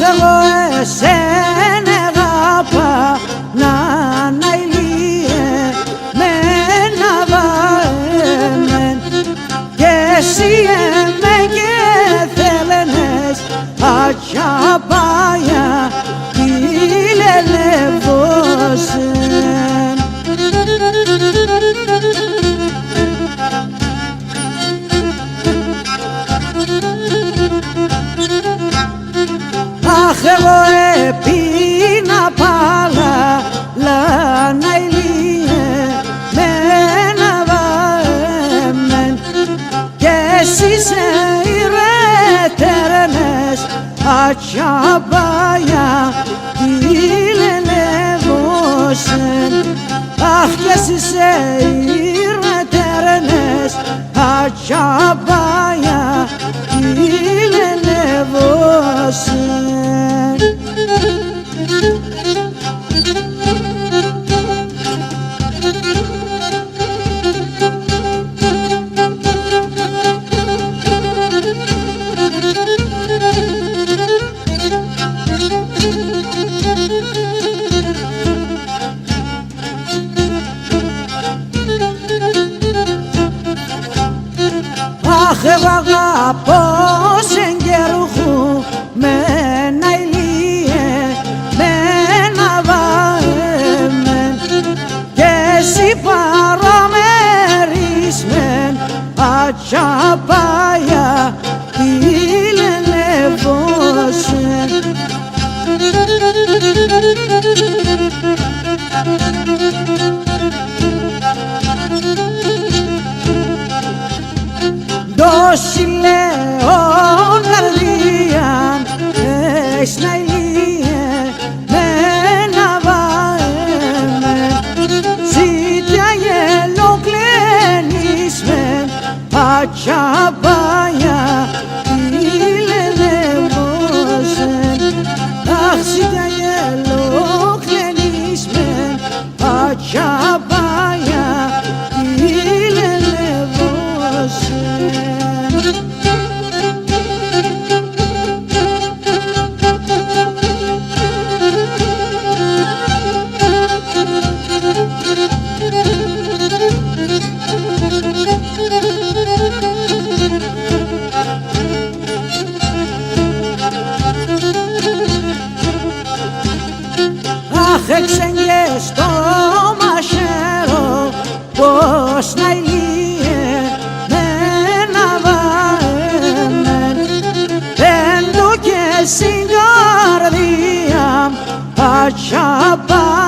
εγώ εσένα αγάπα να ηλίε μένα βαέμεν και εσύ εμέ και θέλενες ατσαπάια ηλελεύωσεν. Αχ, εγώ επίνα πάλα να ηλίε μένα βαέμεν και εσύ σε ηρέτερνες ατσαπάια ηλελεύωσεν. Αχ, και εσύ σε ηρέτερνες ατσαπάια ηλελεύωσεν. Αχ, εγώ αγαπώ σεν καιρούχου μένα ηλίε μένα βαέμεν και εσύ παραμερίσμεν ατσαπάια ηλελεύωσεν. Δώσει λέον καρδίαν έχεις να ηλίε μένα βαέμεν ζήτια γελοκλένισμεν ατσαπάια ηλελεύωσεν. Αχ, ζήτια γελοκλένισμεν ατσαπάια ηλελεύωσεν. Αχ, έξεγγε στο μαχαίρο πως να ηλίε μένα βαέμεν πέντου και στην καρδία ατσαπά